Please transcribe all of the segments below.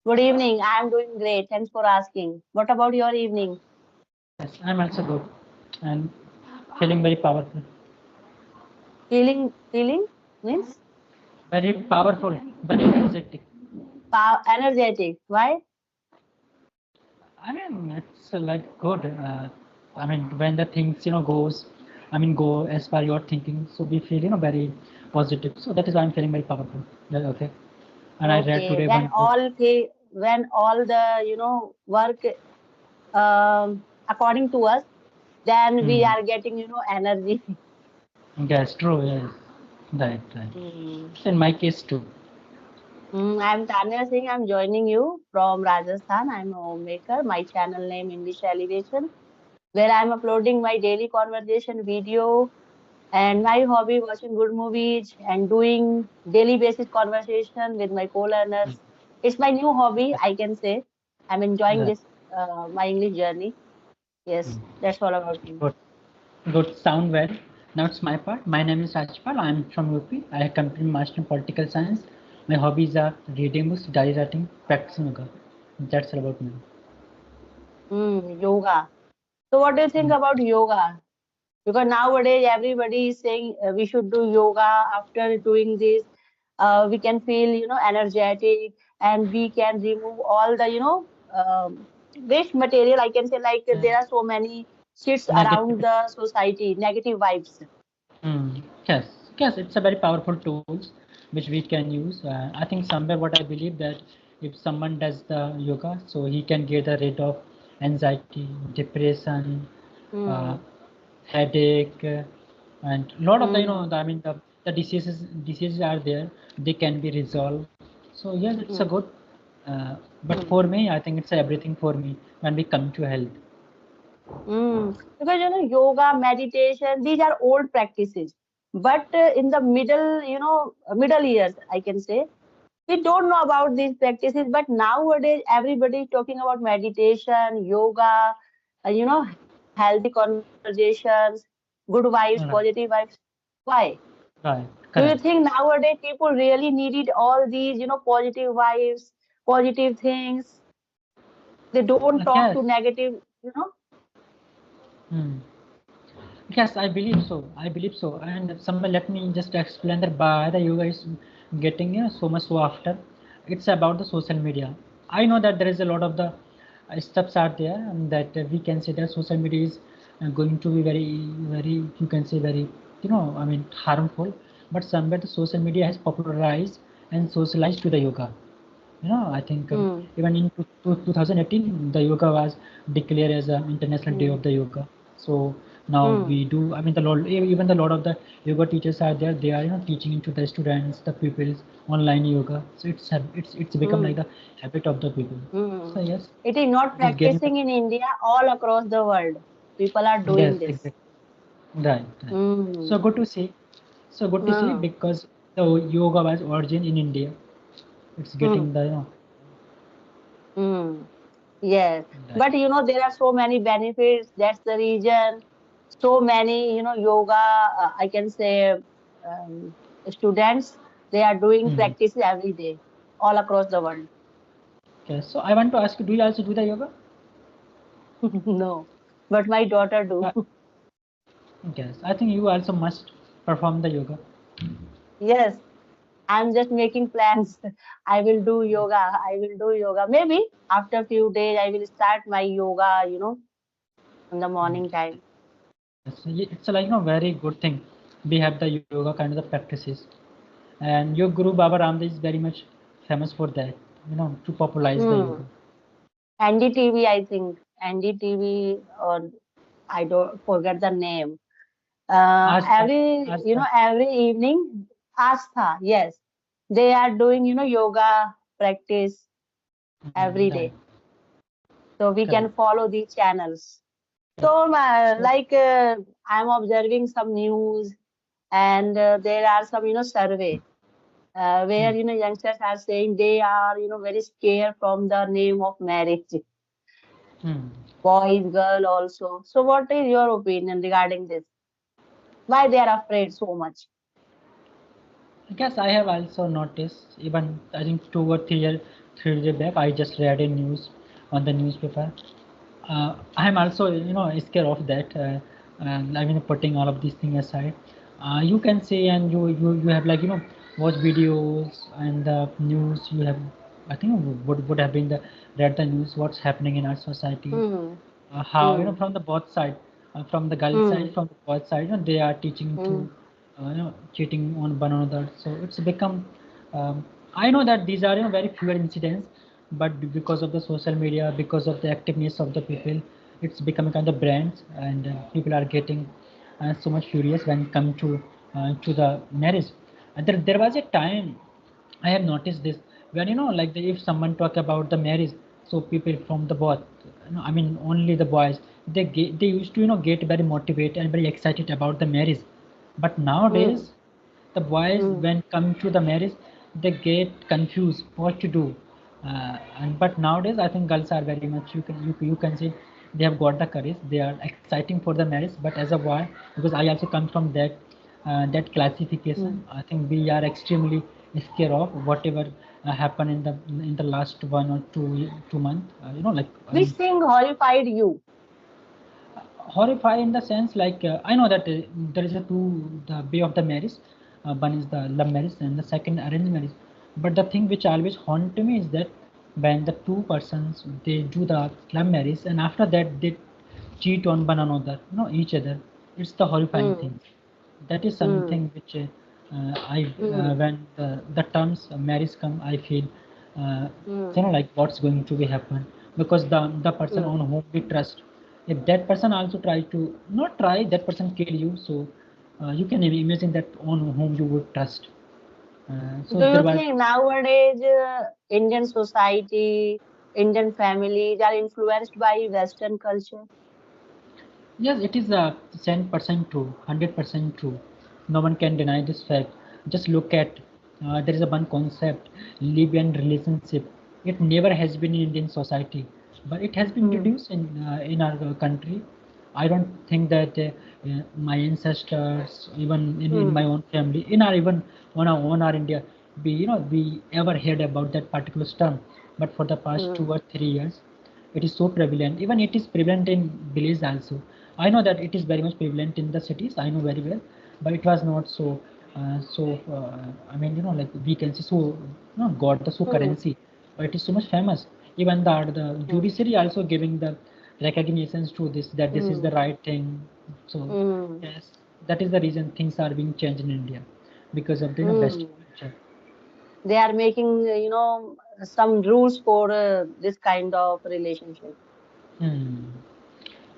Good evening. I'm doing great. Thanks for asking. What about your evening? Yes, I'm also good and feeling very powerful. Feeling means Very powerful, very energetic. energetic. Why? I mean, it's like good. I mean, when the things goes, go as per your thinking, so we feel very positive. So that is why I'm feeling very powerful. Yeah, okay. And I read Okay. today one book. When all the work according to us, then we Hmm. are getting energy. Yes, true. Yes, right, right. Hmm. So in my case too. I'm Tanya Singh. I'm joining you from Rajasthan. I'm a homemaker. My channel name English Elevation, where I'm uploading my daily conversation video and my hobby watching good movies and doing daily basis conversation with my co-learners. It's my new hobby, I can say. I'm enjoying Yeah. this my English journey. Yes, that's all about me. Good. Good. Sound well. Now it's my part. My name is Rajpal. I'm from UP. I have completed Master in Political Science. My hobbies are reading books, diary writing, practicing yoga. That's all about me. Yoga. So what do you think about yoga? Because nowadays everybody is saying we should do yoga. After doing this, we can feel energetic, and we can remove all the waste material. I can say, like, there are so many shits around Negativity. the society, negative vibes. Yes, yes, it's a very powerful tools which we can use. I think somewhere what I believe that if someone does the yoga, so he can get rid of anxiety, depression, uh, Hmm. headache, and lot of Hmm. the diseases are there. They can be resolved. So yes, it's a good. Hmm. Uh, but for Hmm. me, I think it's everything for me when we come to health. Because yoga, meditation, these are old practices. But in the middle years, I can say, we don't know about these practices, but nowadays everybody is talking about meditation, yoga, healthy conversations, good vibes, Right, positive vibes. Why? right, Do you correct. think nowadays people really needed all these, positive vibes, positive things? They don't talk Yes. to negative. Hmm. Yes, I believe so. I believe so. And somewhere let me just explain that why the yoga is getting so much so after. It's about the social media. I know that there is a lot of the steps out there and that we can say that social media is going to be very, you can say very, harmful. But somewhere the social media has popularized and socialized to the yoga. I think Hmm. even in 2018, the yoga was declared as an international day Hmm. of the yoga. So now Hmm. we do. I mean, even the lot of the yoga teachers are there. They are teaching into the students, the pupils, online yoga. So it's become Hmm. like the habit of the people. Hmm. So yes, It is not it is getting. practicing in India, all across the world. People are Yes, doing this. exactly. Right, right. So Hmm. good to see. So good to see Hmm. because the yoga was origin in India. It's Hmm. getting the Hmm. Yes. right. But there are so many benefits. That's the reason. So many, yoga, I can say, um, students, they are doing Hmm. practices every day, all across the world. Okay, so I want to ask you, do you also do the yoga? No, but my daughter Uh, do. Yes, I think you also must perform the yoga. Yes, I'm just making plans. I will do yoga. I will do yoga. Maybe after a few days, I will start my yoga, in the morning time. Yes, it's like very good thing. We have the yoga kind of the practices, and your Guru Baba Ramdev is very much famous for that. To popularize the yoga. Hmm. NDTV, I think. NDTV, or I don't forget the name. Aaj tak. Every evening, Astha, yes. They are doing, yoga practice every Right, day. So we correct. can follow these channels. Correct. So, So, I'm observing some news, and there are some, survey where, hmm, youngsters are saying they are, very scared from the name of marriage, hmm. boys, girl also. So, what is your opinion regarding this? Why they are afraid so much? I guess I have also noticed even I think 2 or 3 years, 3 days back, I just read a news on the newspaper. I'm also scared of that. And I mean, putting all of these things aside, you can say, and you have like watch videos and the news. You have, I think, would have been the read the news what's happening in our society. Hmm. How Hmm. from the both side, from the girl Hmm. side, from the boy side, they are teaching to Hmm. cheating on one another. So it's become, um, I know that these are very fewer incidents, but because of the social media, because of the activeness of the people, it's becoming kind of brands, and people are getting so much furious when come to the marriage. And there was a time I have noticed this when like if someone talk about the marriage, so people from the both, I mean only the boys, they used to get very motivated and very excited about the marriage. But Hmm. nowadays, the boys Hmm. when come to the marriage, they get confused what to do. And but nowadays, I think girls are very much you can say they have got the courage. They are exciting for the marriage. But as a boy, because I also come from that Hmm. classification. I think we are extremely scared of whatever happened in the last 1 or 2 months. Like I Which mean, thing horrified you? horrified in the sense like I know that there is a two the way of the marriage. One is the love marriage and the second arranged marriage. But the thing which always haunt to me is that when the two persons they do the love marriage and after that they cheat on one another, each other. It's the horrifying Hmm. thing. That is Hmm. something which I Hmm. when the terms marriage come, I feel uh, Hmm. like what's going to be happen because the person Hmm. on whom we trust, if that person also try to not try that person kill you, so you can imagine that on whom you would trust. So Do there you was. think nowadays Indian society, Indian families are influenced by Western culture? Yes, it is 10% true, 100% true. No one can deny this fact. Just look at there is a one concept, Libyan relationship. It never has been in Indian society, but it has been Hmm. introduced in our country. I don't think that my ancestors, even in my Hmm. own family, in our even on our India, we ever heard about that particular term. But for the past Hmm. 2 or 3 years, it is so prevalent. Even it is prevalent in villages also. I know that it is very much prevalent in the cities. I know very well, but it was not so. I mean, like we can say so. Got the so Hmm. currency, but it is so much famous. Even the Hmm. judiciary also giving the recognitions to this that this is Hmm. the right thing. So Hmm. yes, that is the reason things are being changed in India because of the Western Hmm. culture. They are making, some rules for this kind of relationship. Hmm.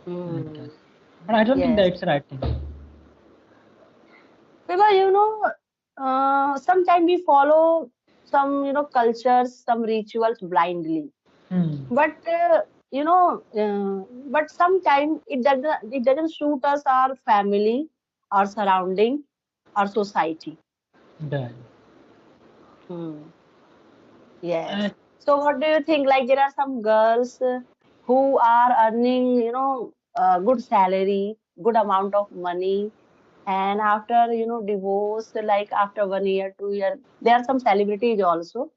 Hmm. Yes. But I don't think that Yes. it's the right thing. Because, sometimes we follow some, cultures, some rituals blindly. Hmm. But, but sometimes it doesn't suit us, our family, our surrounding, our society. Right. Hmm. Uh, Yes. So what do you think? Like there are some girls who are earning, good salary, good amount of money, and after, divorce, like after 1 year, 2 year, there are some celebrities also.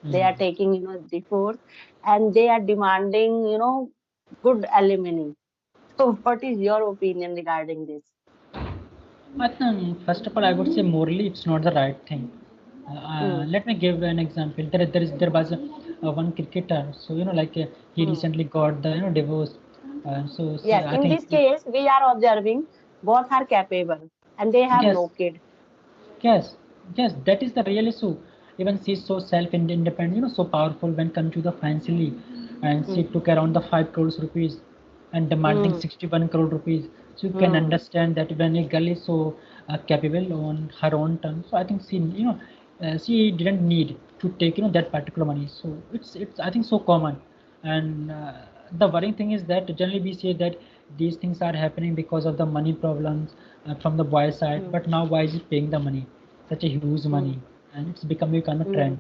They hmm. are taking, divorce, and they are demanding, good alimony. So what is your opinion regarding this? I think first of all, I would say morally it's not the right thing. Hmm. Let me give an example. There was one cricketer. So like he Hmm. recently got the divorce. So Yes, I in think this case, we are observing both are capable and they have yes, no kid. yes, yes. That is the real issue. Even she's so self-independent, so powerful when come to the financially, and she Hmm. took around the 5 crores rupees and demanding Hmm. 61 crore rupees. So you can Hmm. understand that when a girl is so capable on her own terms, so I think she didn't need to take that particular money. So it's I think so common, and the worrying thing is that generally we say that these things are happening because of the money problems from the boy side, Hmm. but now why is it paying the money, such a huge Hmm. money, and it's becoming kind of Hmm. trend.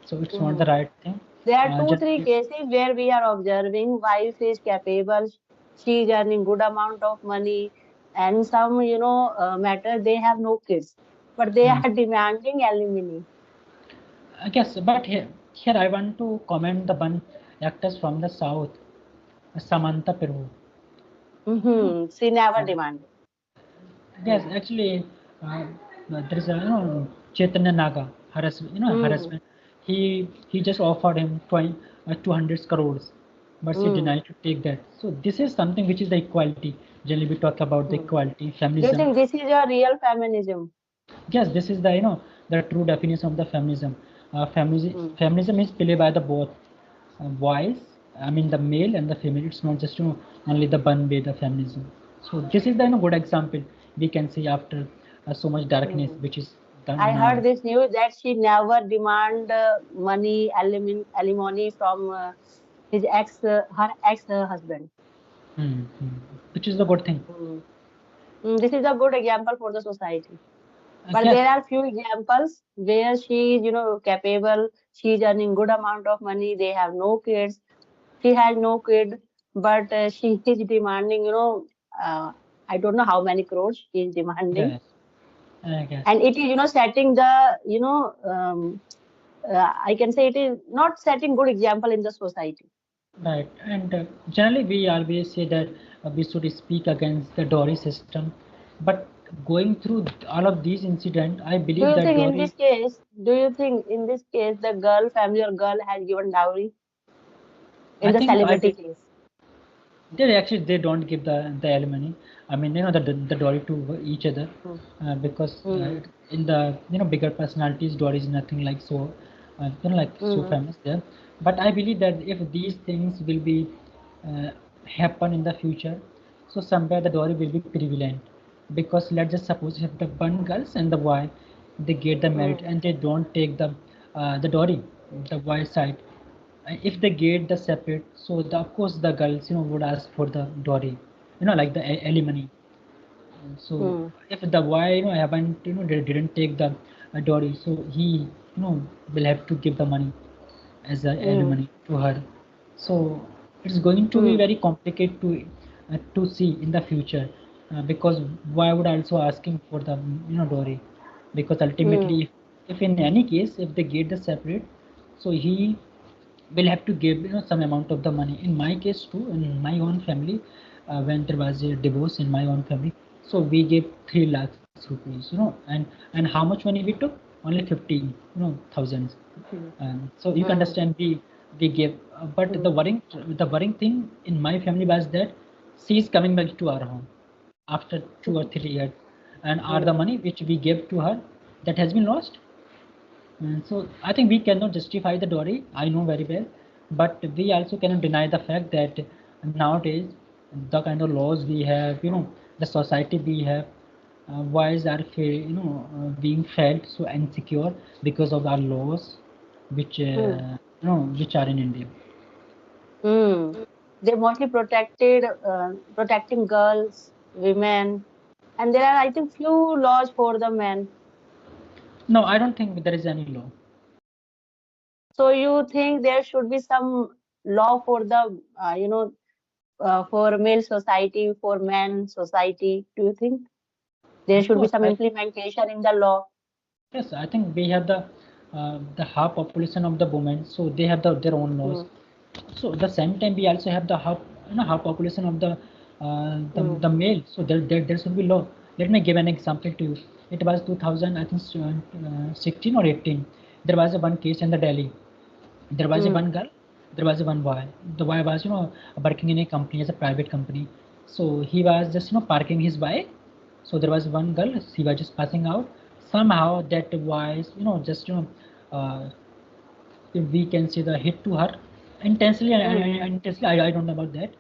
So it's not the Hmm. right thing. There are two, three Generally, cases where we are observing wife is capable, she is earning good amount of money, and some, matter they have no kids, but they hmm. are demanding alimony. I guess, but here. Here I want to comment the one actress from the south, Samantha Peru. She never demanded. Yes, actually, uh, there is a Chaitanya Naga, her her Hmm. husband. He just offered him 200 crores, but she Hmm. denied to take that. So this is something which is the equality. Generally, we talk about the Hmm. equality, Do you feminism. think this is your real feminism? Yes, this is the the true definition of the feminism. Hmm. Feminism is played by the both boys. I mean the male and the female. It's not just only the one way the feminism. So this is the good example we can see after so much darkness Hmm. which is done I heard now. this news that she never demand money, alimony from his her ex husband. Hmm. Which is the good thing. Hmm. This is a good example for the society. But Yes, there are few examples where she is, capable. She is earning good amount of money. They have no kids. She has no kid, but she is demanding, I don't know how many crores she is demanding, yes, I guess. and it is, setting the, I can say it is not setting good example in the society. Right, and generally we always say that we should speak against the Dory system, but going through all of these incidents, I Do believe you that think in Dory. this case, do you think in this case the girl, family or girl has given dowry I in the think I celebrity be, case? they don't give the alimony. I mean the Dory to each other Hmm. because Hmm. in the bigger personalities, Dory is nothing like so like so Hmm. famous there. But I believe that if these things will be uh, happen in the future, so somewhere the Dory will be prevalent because let's just suppose if the one girls and the boy they get the merit Hmm. and they don't take the Dory, the boy side. If they get the separate, so of course the girls would ask for the dowry, like the alimony. So Hmm. if the boy haven't didn't take the dowry, so he will have to give the money as a Hmm. alimony to her. So it's going to be Hmm. very complicated to see in the future because why would also asking for the dowry, because ultimately Hmm. if in any case if they get the separate, so he will have to give some amount of the money. In my case too, in my own family, when there was a divorce in my own family, so we gave 3 lakhs rupees, and how much money we took? Only 15 thousands. Hmm. So you can Hmm. understand we gave, but Hmm. the worrying thing in my family was that she is coming back to our home after 2 or 3 years, and are the Hmm. money which we gave to her that has been lost. So I think we cannot justify the dowry. I know very well, but we also cannot deny the fact that nowadays the kind of laws we have, the society we have, boys are being felt so insecure because of our laws, which Hmm. which are in India. Hmm. They mostly protecting girls, women, and there are, I think, few laws for the men. No, I don't think there is any law. So you think there should be some law for the, for male society, for men society? Do you think there Of should be course, some implementation in the law? yes, I think we have the half population of the women, so they have their own laws. Hmm. So the same time we also have the half half population of Hmm. the male. So there should be law. Let me give an example to you. It was 2000, I think 16 or 18. There was a one case in the Delhi. There was a Hmm. one girl. There was a one boy. The boy was working in a company as a private company. So he was just parking his bike. So there was one girl. She was just passing out. Somehow that boy just uh, we can see the hit to her intensely Hmm. and intensely. I don't know about that.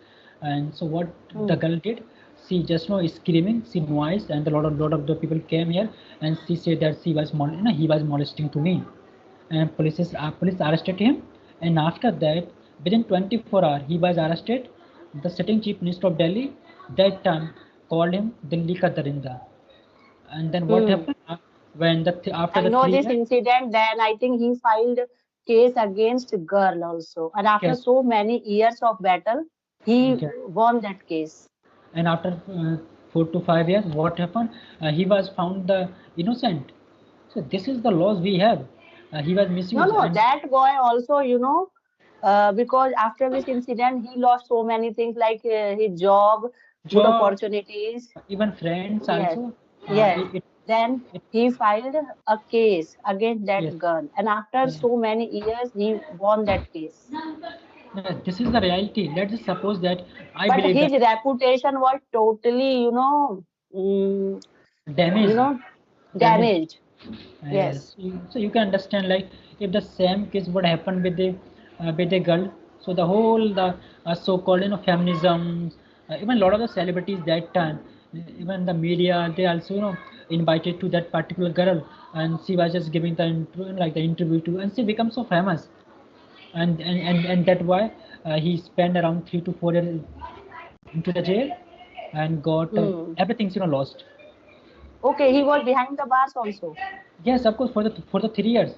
And so what the Hmm. girl did, she just screaming, she noise, and a lot of the people came here, and she said that she was he was molesting to me, and police arrested him, and after that within 24 hours he was arrested. The sitting chief minister of Delhi that time called him Dilli ka Darinda, and then what Hmm. happened when after I the know three this years. incident. Then I think he filed case against girl also, and after Yes, so many years of battle, he yes. won that case. And after 4 to 5 years what happened, he was found innocent. So this is the laws we have. He was No, misused, no, and that boy also, because after this incident, he lost so many things like his job, good job, opportunities. even friends Yes, also. yes. It Then it he filed a case against yes. that girl, and after Yeah. so many years, he won that case. Yeah, this is the reality. Let's just suppose that I But believe that his reputation was totally, mm, you damaged, know, damaged. damaged. Yes. Yes. So you can understand, like, if the same case would happen with the girl, so the whole the so-called feminism, even a lot of the celebrities that time, even the media, they also invited to that particular girl, and she was just giving the like the interview to, and she becomes so famous, and that why he spent around 3 to 4 years into the jail and got Hmm. everything's lost. Okay, he was behind the bars also. Yes, of course, for the 3 years,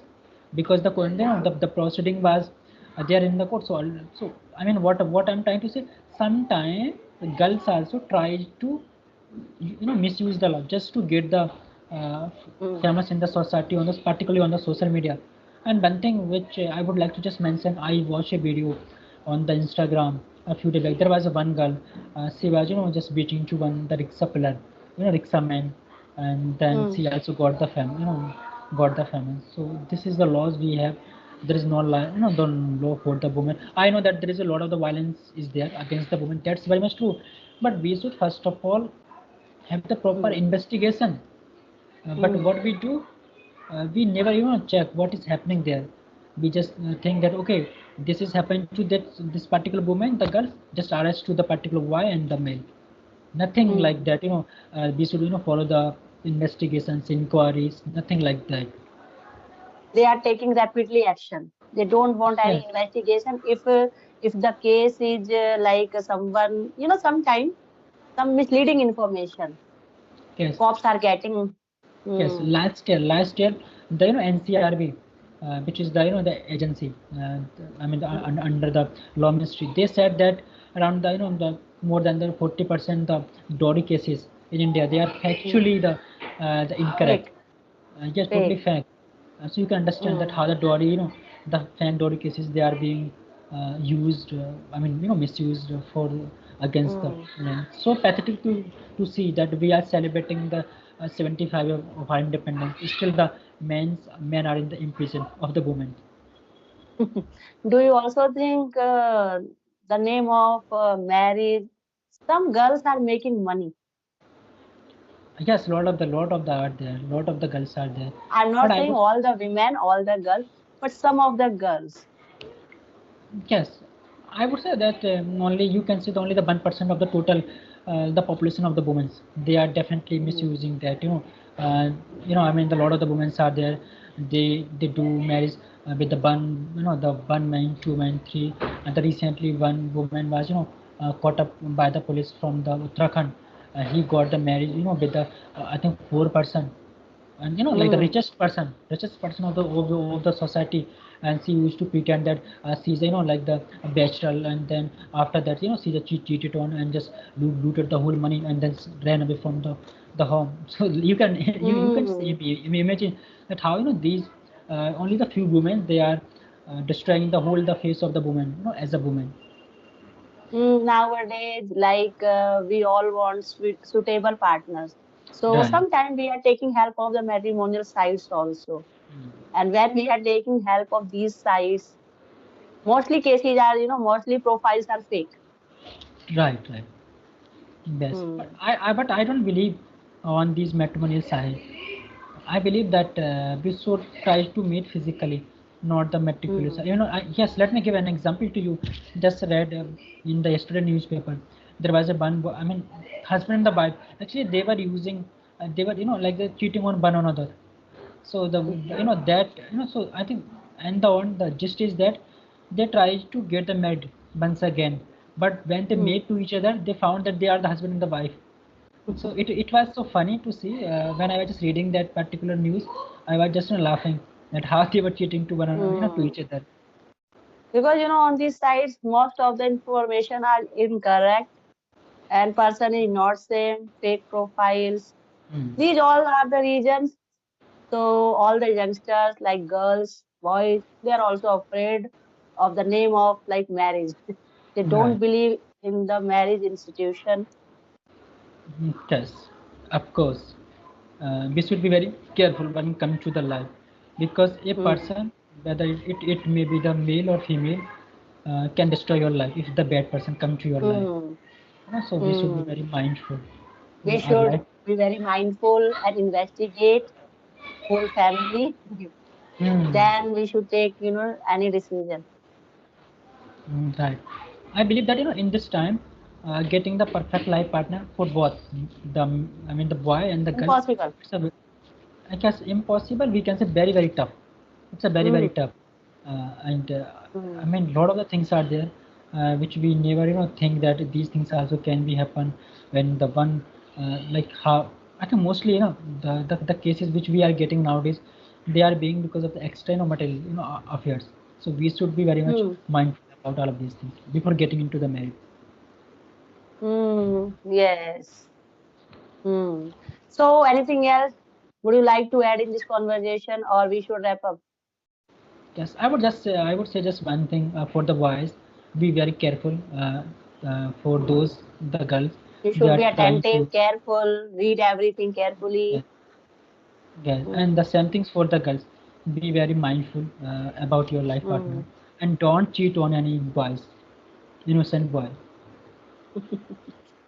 because the proceeding was there in the court. So I mean, what I'm trying to say, sometimes girls also try to misuse the law just to get the uh, Hmm. famous in the society on this, particularly on the social media. And one thing which I would like to just mention, I watched a video on the Instagram a few days back. There was a one girl, she was just beating to one the rickshaw pillar, rickshaw man, and then Hmm. she also got the got the famine. So this is the laws we have. There is no law, the law for the women. I know that there is a lot of the violence is there against the women. That's very much true. But we should first of all have the proper Hmm. investigation. But Hmm. what we do, we never check what is happening there. We just think that okay, this is happening to this particular woman, the girl, just arrest to the particular boy and the male. Nothing like Hmm. that. We should follow the investigations, inquiries, nothing like that. They are taking rapidly action. They don't want Yes, any investigation. If the case is like someone, sometime some misleading information, yes. cops are getting. Yes, Hmm. last year, the NCRB, which is the the agency, I mean under the law ministry, they said that around the more than the 40% of Dowry cases in India, they are Hmm. actually the incorrect. Fake, Yes, totally fake. fact. So you can understand that Hmm. how the Dowry, the fan Dowry cases, they are being used. I mean, misused for against the Hmm. men. So pathetic to see that we are celebrating the 75 of our independence. Still, the men are in the imprisonment of the women. Do you also think the name of marriage, some girls are making money? Yes, lot of the are there. Lot of the girls are there. I'm But not I saying would all the women, all the girls, but some of the girls. Yes, I would say that only you can see only the 1% of the total the population of the women. They are definitely Hmm. misusing that. I mean, the lot of the women are there. They do marriage with the one the one man, two man, three. And the recently one woman was caught up by the police from the Uttarakhand. He got the marriage with the I think 4 person, and like the Hmm. richest person of the society, and she used to pretend that she's like the bachelor, and then after that she just cheated on and just looted the whole money and then ran away from the home. So you can you can see, Hmm. imagine that how these only the few women, they are destroying the whole the face of the woman, as a woman. Nowadays, like we all want suitable partners. So Right. sometimes we are taking help of the matrimonial sites also. And when we are taking help of these sites, mostly cases are, mostly profiles are fake. Right. Yes, but Hmm. I don't believe on these matrimonial side. I believe that we should try to meet physically, not the meticulous. Hmm. Yes, let me give an example to you. Just read in the yesterday newspaper. There was a I mean, husband and the wife. Actually, they were using. They were like they're cheating on one another. So the that so I think, and the gist is that they try to get them married once again. But when they Hmm. met to each other, they found that they are the husband and the wife. So it was so funny to see when I was just reading that particular news. I was just laughing at how they were cheating to one another, to Hmm. each other. Because on these sites, most of the information are incorrect and person is not same, fake profiles. Hmm. These all are the reasons. So all the youngsters, like girls, boys, they are also afraid of the name of like marriage. They don't Right. believe in the marriage institution. Yes, of course. We should be very careful when it comes to the life, because a Hmm. person, whether it may be the male or female, can destroy your life if the bad person come to your life. Hmm. So we should be Hmm. very mindful. We Our should life. be very mindful and investigate whole family. Hmm. Then we should take, any decision. Right. I believe that in this time, getting the perfect life partner for both the the boy and the girl, Impossible. it's a, I guess impossible. We can say very very tough. It's a very Hmm. very tough, and Hmm. lot of the things are there, which we never think that these things also can be happen when the one like how I think mostly the cases which we are getting nowadays, they are being because of the external material affairs. So we should be very much Hmm. mindful about all of these things before getting into the marriage. Hmm. Yes. Hmm. So anything else would you like to add in this conversation, or we should wrap up? Yes, I would say just one thing for the boys: be very careful. For those the girls, You they should are be trying to. attentive, careful, read everything Yeah, carefully. yes, and Hmm. the same things for the girls. Be very mindful about your life partner, Hmm. and don't cheat on any boys, innocent boy.